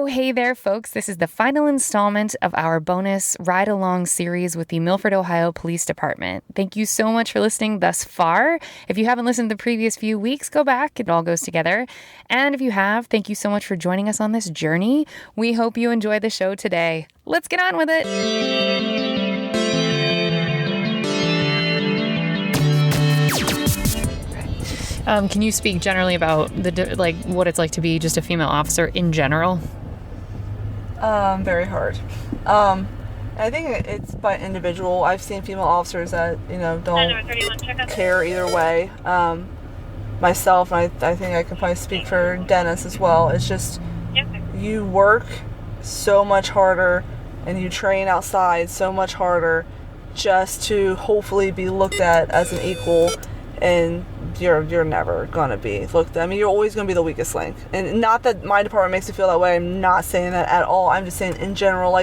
Oh, hey there, folks. This is the final installment of our bonus ride-along series with the Milford, Ohio Police Department. Thank you so much for listening thus far. If you haven't listened to the previous few weeks, go back. It all goes together. And if you have, thank you so much for joining us on this journey. We hope you enjoy the show today. Let's get on with it. Can you speak generally about what it's like to be just a female officer in general? Very hard. I think it's by individual. I've seen female officers that, don't care either way. Myself, I think I can probably speak for Dennis as well. It's just, you work so much harder and you train outside so much harder just to hopefully be looked at as an equal, and you're never gonna be looked at. I mean, you're always gonna be the weakest link. And not that my department makes you feel that way. I'm not saying that at all. I'm just saying in general,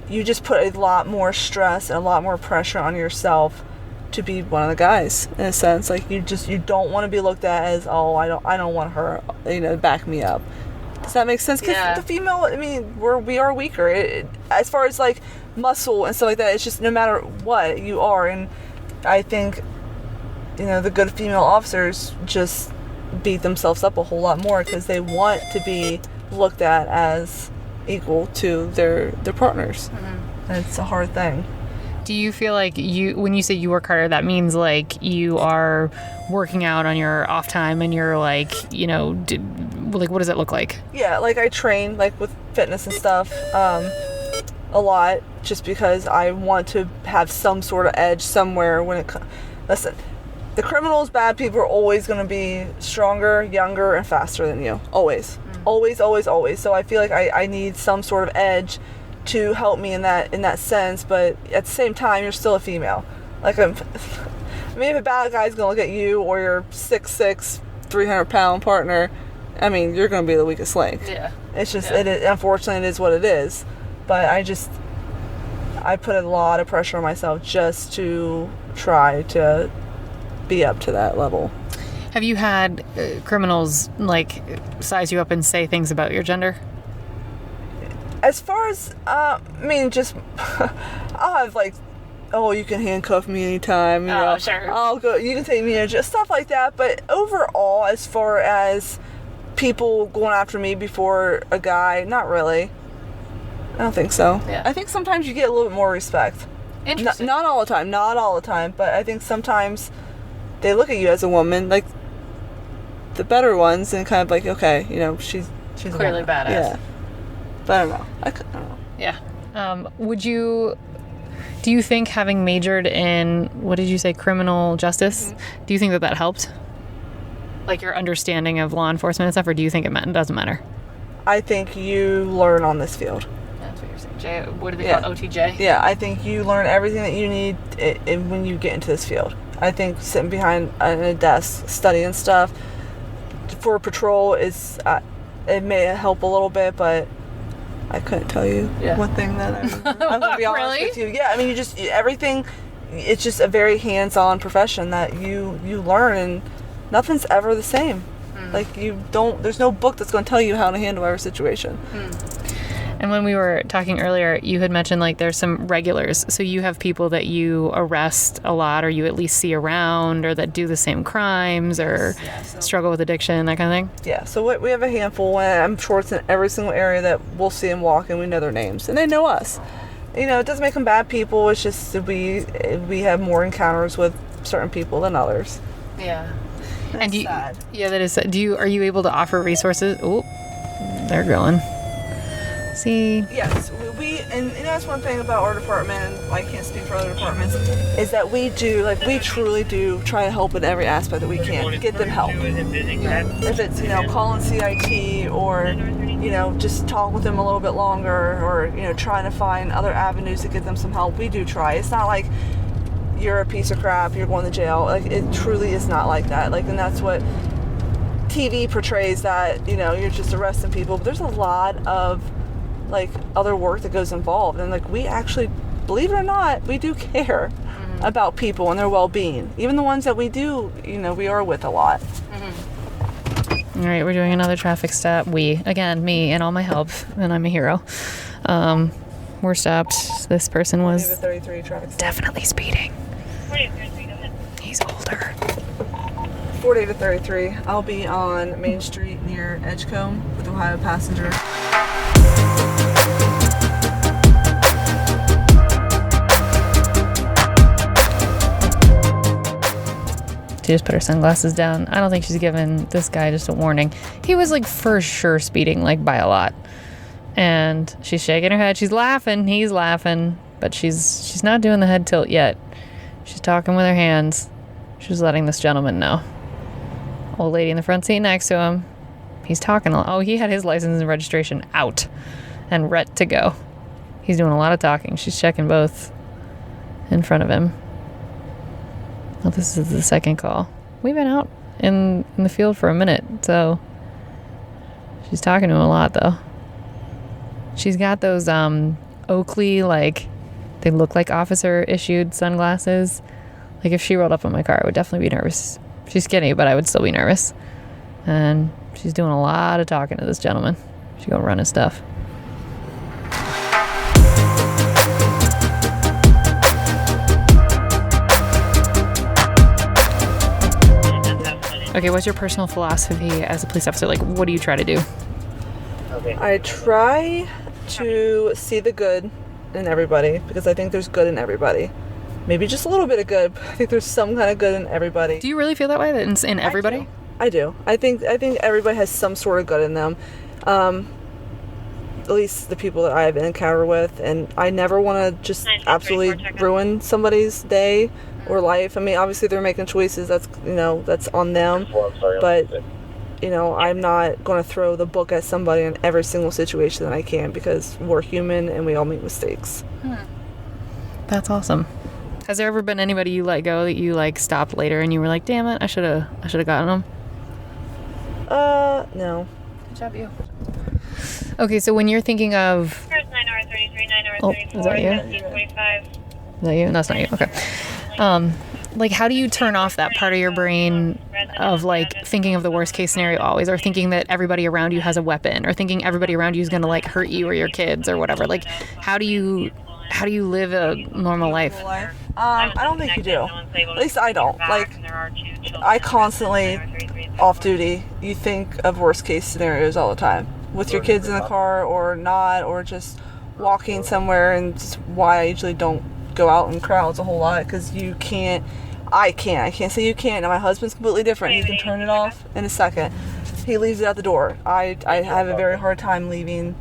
you just put a lot more stress and a lot more pressure on yourself to be one of the guys, in a sense. You don't want to be looked at as, I don't want her, back me up. Does that make sense? Because the female, I mean, we are weaker. As far as muscle and stuff like that, it's just no matter what you are. And I think the good female officers just beat themselves up a whole lot more because they want to be looked at as equal to their partners. Mm-hmm. And it's a hard thing. Do you feel like when you say you work harder, that means you are working out on your off time and you're what does it look like? Yeah, I train with fitness and stuff a lot just because I want to have some sort of edge somewhere when it comes. Listen, the criminals, bad people are always going to be stronger, younger, and faster than you. Always. Mm. Always, always, always. So I feel like I need some sort of edge to help me in that sense, but at the same time, you're still a female. If a bad guy's going to look at you or your 6'6", 300-pound partner, I mean, you're going to be the weakest link. Yeah. It's just, unfortunately, it is what it is. But I put a lot of pressure on myself just to try to be up to that level. Have you had criminals size you up and say things about your gender? As far as I'll have you can handcuff me anytime. Sure. I'll go. You can take me in, just stuff like that. But overall, as far as people going after me before a guy, not really. I don't think so. Yeah. I think sometimes you get a little bit more respect. Interesting. Not all the time, but I think sometimes they look at you as a woman, the better ones, and kind of okay, she's clearly badass. Yeah. But I don't know. I don't know. Yeah. Do you think having majored in, what did you say, criminal justice, mm-hmm. do you think that helped? Your understanding of law enforcement and stuff, or do you think it doesn't matter? I think you learn on this field. That's what you're saying. What do they call it? OTJ? Yeah, I think you learn everything that you need when you get into this field. I think sitting behind a desk, studying stuff for patrol it may help a little bit, but I couldn't tell you one thing that I'm going to be honest with you. Yeah, I mean, everything, it's just a very hands-on profession that you learn, and nothing's ever the same. There's no book that's going to tell you how to handle every situation. And when we were talking earlier, you had mentioned there's some regulars. So you have people that you arrest a lot, or you at least see around, or that do the same crimes, or struggle with addiction, that kind of thing? Yeah, so we have a handful, and I'm sure it's in every single area that we'll see them walk, and we know their names, and they know us. It doesn't make them bad people. It's just that we have more encounters with certain people than others. Yeah. That's sad. Yeah, that is sad. Are you able to offer resources? Oh, they're going. See? Yes, and that's one thing about our department, and I can't speak for other departments, is that we truly do try to help in every aspect that we can. Get them help. If it's, calling CIT, or, just talk with them a little bit longer, or, trying to find other avenues to get them some help. We do try. It's not like you're a piece of crap, you're going to jail. It truly is not like that. And that's what TV portrays, that, you're just arresting people. But there's a lot of other work that goes involved, and we actually, believe it or not, we do care about people and their well-being, even the ones that we do we are with a lot. All right, we're doing another traffic stop. Me and all my help, and I'm a hero. We're stopped. This person was 33 traffic stop. definitely speeding. He's older. 40 to 33. I'll be on Main Street near Edgecombe with Ohio Passenger. She just put her sunglasses down. I don't think she's given this guy just a warning. He was like for sure speeding, like by a lot. And she's shaking her head. She's laughing. He's laughing. But she's not doing the head tilt yet. She's talking with her hands. She's letting this gentleman know. Old lady in the front seat next to him. He's talking. Oh, he had his license and registration out and ready to go. He's doing a lot of talking. She's checking both in front of him. Well, this is the second call. We've been out in the field for a minute, so she's talking to him a lot, though. She's got those Oakley, like, they look like officer-issued sunglasses. Like, if she rolled up on my car, I would definitely be nervous. She's skinny, but I would still be nervous. And she's doing a lot of talking to this gentleman. She's going to run his stuff. Okay, what's your personal philosophy as a police officer? Like, what do you try to do? I try to see the good in everybody because I think there's good in everybody. Maybe just a little bit of good, but I think there's some kind of good in everybody. Do you really feel that way, that it's in everybody? I do. I think everybody has some sort of good in them. At least the people that I've encountered with, and I never want to just absolutely ruin somebody's day or life. I mean, obviously they're making choices. That's on them. But I'm not going to throw the book at somebody in every single situation that I can because we're human and we all make mistakes. That's awesome. Has there ever been anybody you let go that you like stopped later and you were like, damn it, I should have gotten them? No. Good job, you. Okay, so when you're thinking of... is that you? Is that you? That's not you. Okay. Like, how do you turn off that part of your brain of, like, thinking of the worst case scenario always, or thinking that everybody around you has a weapon, or thinking everybody around you is going to, like, hurt you or your kids or whatever? Like, how do you live a normal life? I don't think you do. At least I don't. Like, I constantly, off duty, you think of worst case scenarios all the time. With your kids in the car or not, or just walking somewhere, and just why I usually don't go out in crowds a whole lot, because I can't say you can't. Now my husband's completely different. He can turn it off in a second. He leaves it at the door. I have a very hard time leaving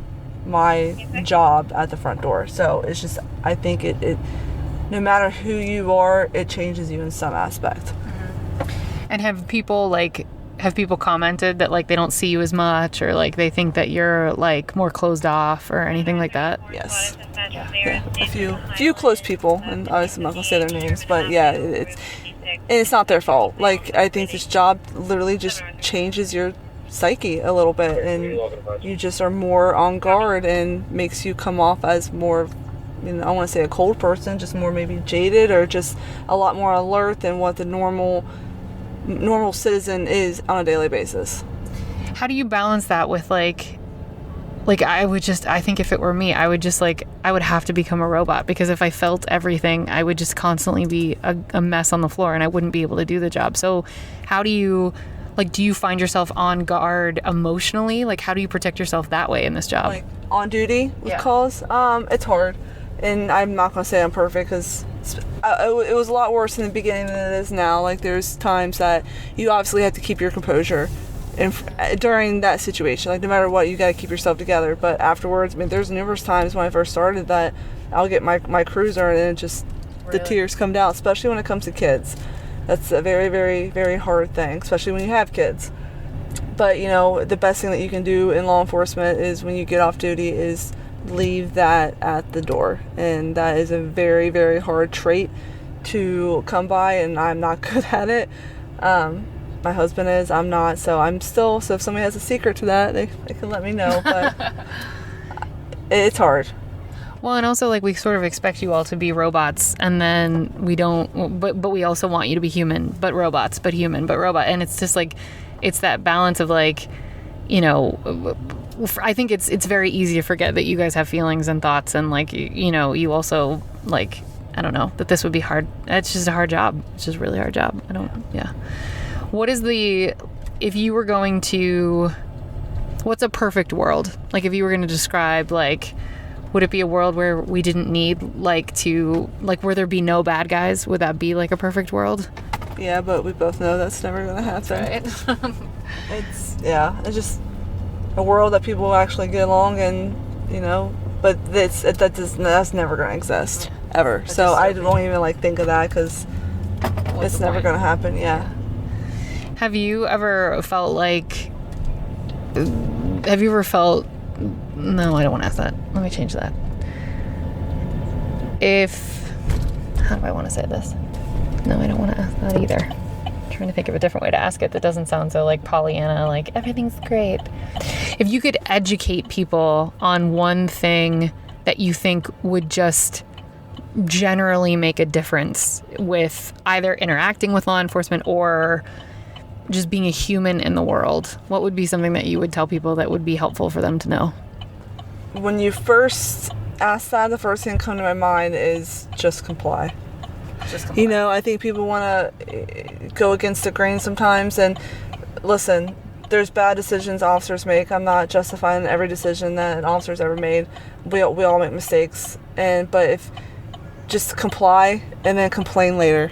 my job at the front door. So it's just, I think it no matter who you are, it changes you in some aspect. And have people commented that, like, they don't see you as much, or like they think that you're like more closed off or anything like that? Yes. Yeah. A few close people, and obviously I'm not gonna say their names, but yeah, it's not their fault. Like, I think this job literally just changes your psyche a little bit, and you just are more on guard and makes you come off as more, I want to say a cold person, just more maybe jaded, or just a lot more alert than what the normal citizen is on a daily basis. How do you balance that with like I think if it were me, I would have to become a robot, because if I felt everything, I would just constantly be a mess on the floor and I wouldn't be able to do the job. So how do you find yourself on guard emotionally? Like, how do you protect yourself that way in this job? Like, on duty with calls? It's hard. And I'm not going to say I'm perfect, because it was a lot worse in the beginning than it is now. Like, there's times that you obviously have to keep your composure during that situation. Like, no matter what, you got to keep yourself together. But afterwards, I mean, there's numerous times when I first started that I'll get my cruiser and it just, the tears come down, especially when it comes to kids. That's a very, very, very hard thing, especially when you have kids. But, the best thing that you can do in law enforcement is, when you get off duty, is leave that at the door. And that is a very, very hard trait to come by, and I'm not good at it. My husband is, I'm not, so if somebody has a secret to that, they can let me know, but it's hard. Well, and also, like, we sort of expect you all to be robots, and then we don't, but we also want you to be human, but robots, but human, but robot, and it's just like, it's that balance of like, I think it's very easy to forget that you guys have feelings and thoughts, and like, you also like, I don't know, that this would be hard. It's just a hard job. It's just a really hard job. What is if you were going to, what's a perfect world? Like if you were going to describe, like, would it be a world where we didn't need where there be no bad guys? Would that be like a perfect world? Yeah, but we both know that's never going to happen. Right. It's just a world that people will actually get along, and, but that's never going to exist. Ever. So I don't even like think of that, because it's never going to happen. Yeah. Have you ever felt no, I don't want to ask that. Let me change that. How do I want to say this? No, I don't want to ask that either. I'm trying to think of a different way to ask it that doesn't sound so like Pollyanna, like everything's great. If you could educate people on one thing that you think would just generally make a difference with either interacting with law enforcement or just being a human in the world, what would be something that you would tell people that would be helpful for them to know? When you first ask that, the first thing that comes to my mind is just comply. I think people want to go against the grain sometimes, and listen, there's bad decisions officers make. I'm not justifying every decision that an officer's ever made. We all make mistakes, but if just comply and then complain later.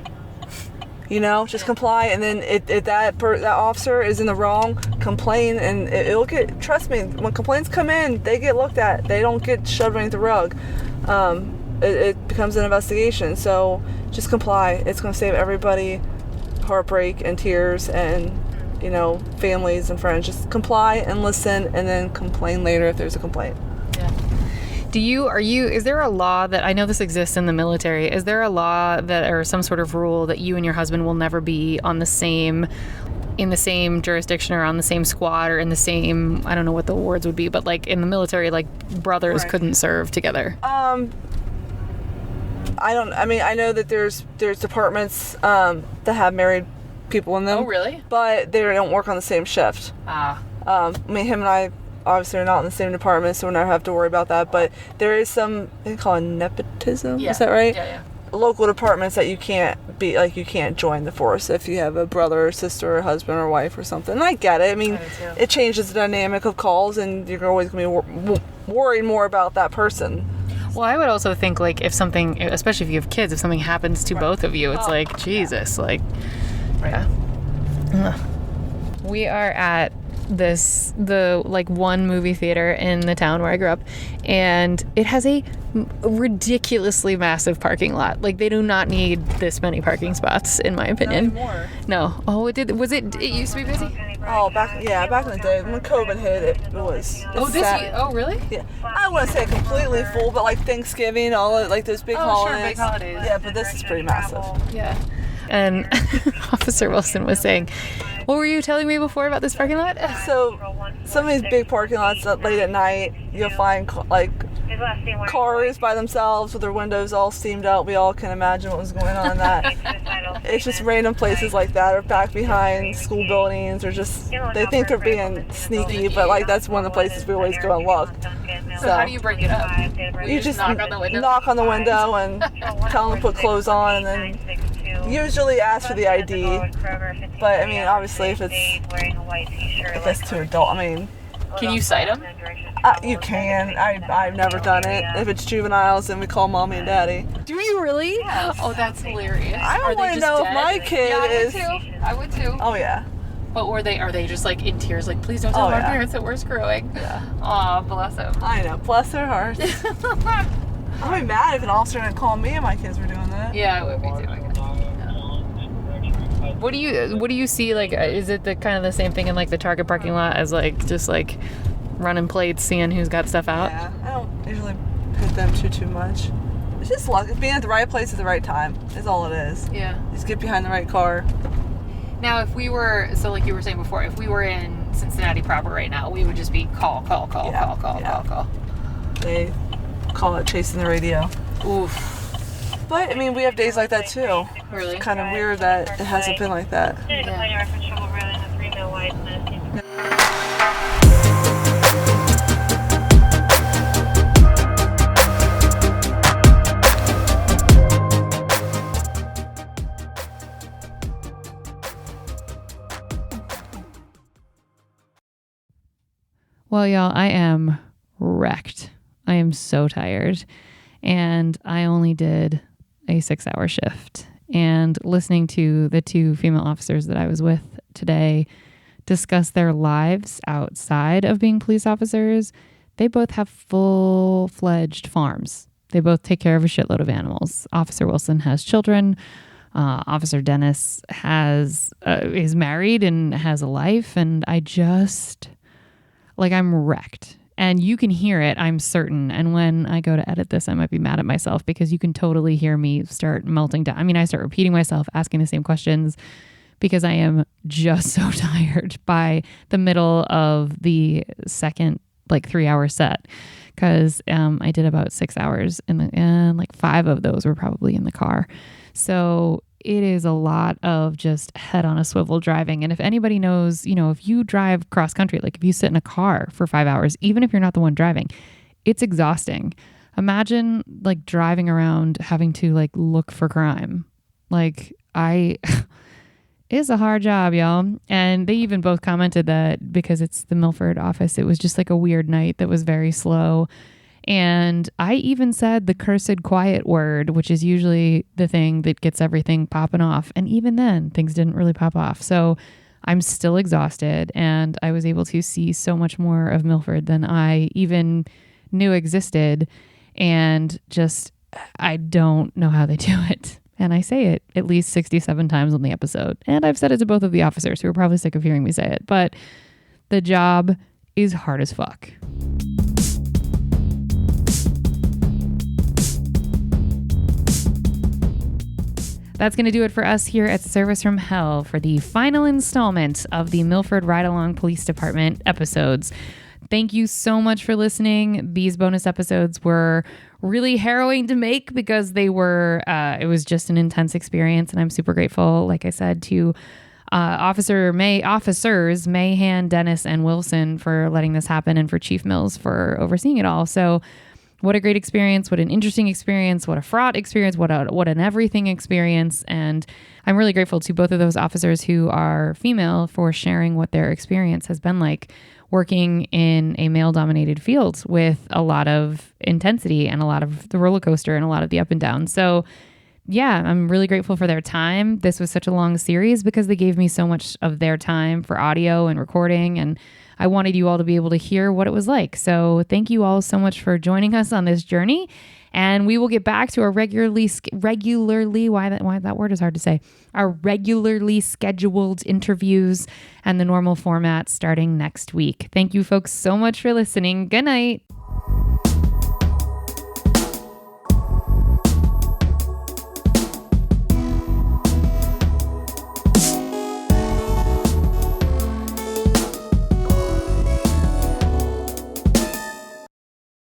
Just comply, and then if that officer is in the wrong, complain, and it'll get, trust me, when complaints come in, they get looked at. They don't get shoved underneath the rug. It becomes an investigation. So just comply. It's going to save everybody heartbreak and tears and, families and friends. Just comply and listen, and then complain later if there's a complaint. Is there a law that, I know this exists in the military, is there a law or some sort of rule that you and your husband will never be in the same jurisdiction or on the same squad or in the same, I don't know what the words would be, but like in the military, like brothers couldn't serve together? I know that there's departments that have married people in them. Oh, really? But they don't work on the same shift. Him and I obviously are not in the same department, so we never have to worry about that. But there is some, they call it nepotism. Yeah. Is that right? Yeah. Local departments that you can't join the force if you have a brother or sister or husband or wife or something. And I get it. I mean, it changes the dynamic of calls, and you're always going to be worried more about that person. Well, I would also think, like, if something, especially if you have kids, if something happens to both of you, it's like, Jesus, like, yeah. We are at the one movie theater in the town where I grew up, and it has a ridiculously massive parking lot. Like, they do not need this many parking spots, in my opinion. Not anymore. No. Oh, it used to be busy? Oh, back in the day when COVID hit, it was. Oh, really? Yeah. I wouldn't say completely full, but like Thanksgiving, all like those big holidays. Sure, big holidays. Yeah, but this is pretty massive. Yeah. And Officer Wilson was saying, what were you telling me before about this parking lot? So, some of these big parking lots late at night, you'll find like cars by themselves with their windows all steamed out. We all can imagine what was going on in that. It's just random places like that, or back behind school buildings, or just, they think they're being sneaky, but like that's one of the places we always go and look. So how do you break it up? You just knock on the window and tell them to put clothes on, and then usually ask for the ID. But I mean, obviously, if it's too adult, can you cite them? You can. I've never done it. If it's juveniles, then we call mommy and daddy. Do you really? Yes. Oh, that's hilarious. I don't want to know if my kid is. I would too. Oh yeah. But are they just like in tears, like, please don't tell our parents that we're screwing? Yeah. Aw, bless them. I know, bless their hearts. I'd be mad if an officer didn't call me and my kids were doing that. Yeah, I would be too, I guess. What do you see, like, is it the kind of the same thing in like the Target parking lot as like just like running plates, seeing who's got stuff out? Yeah, I don't usually hit them too much. It's just luck. It's being at the right place at the right time is all it is. Yeah. Just get behind the right car. Now, if we were, so like you were saying before, if we were in Cincinnati proper right now, we would just be call. They call it chasing the radio. Oof. But, we have days like that too. Really? It's kind of weird that it hasn't been like that. Yeah. Well, y'all, I am wrecked. I am so tired. And I only did a 6-hour shift. And listening to the 2 female officers that I was with today discuss their lives outside of being police officers, they both have full-fledged farms. They both take care of a shitload of animals. Officer Wilson has children. Officer Dennis is married and has a life. And I just, I'm wrecked. And you can hear it, I'm certain. And when I go to edit this, I might be mad at myself because you can totally hear me start melting down. I mean, I start repeating myself, asking the same questions because I am just so tired by the middle of the second, 3-hour set. Because I did about 6 hours and 5 of those were probably in the car. So it is a lot of just head on a swivel driving. And if anybody knows, if you drive cross country, if you sit in a car for 5 hours, even if you're not the one driving, it's exhausting. Imagine driving around having to look for crime. It's a hard job, y'all. And they even both commented that because it's the Milford office, it was just a weird night that was very slow. And I even said the cursed quiet word, which is usually the thing that gets everything popping off. And even then, things didn't really pop off. So I'm still exhausted, and I was able to see so much more of Milford than I even knew existed. And just, I don't know how they do it. And I say it at least 67 times on the episode. And I've said it to both of the officers who are probably sick of hearing me say it. But the job is hard as fuck. That's going to do it for us here at Service from Hell for the final installment of the Milford Ride Along Police Department episodes. Thank you so much for listening. These bonus episodes were really harrowing to make because they were, it was just an intense experience. And I'm super grateful, like I said, to officers Mahan, Dennis, and Wilson for letting this happen, and for Chief Mills for overseeing it all. So what a great experience. What an interesting experience. What a fraught experience. What an everything experience. And I'm really grateful to both of those officers who are female for sharing what their experience has been like working in a male-dominated field with a lot of intensity and a lot of the roller coaster and a lot of the up and down. So yeah, I'm really grateful for their time. This was such a long series because they gave me so much of their time for audio and recording, and I wanted you all to be able to hear what it was like. So thank you all so much for joining us on this journey. And we will get back to our regularly, why that word is hard to say, our regularly scheduled interviews and the normal format starting next week. Thank you folks so much for listening. Good night.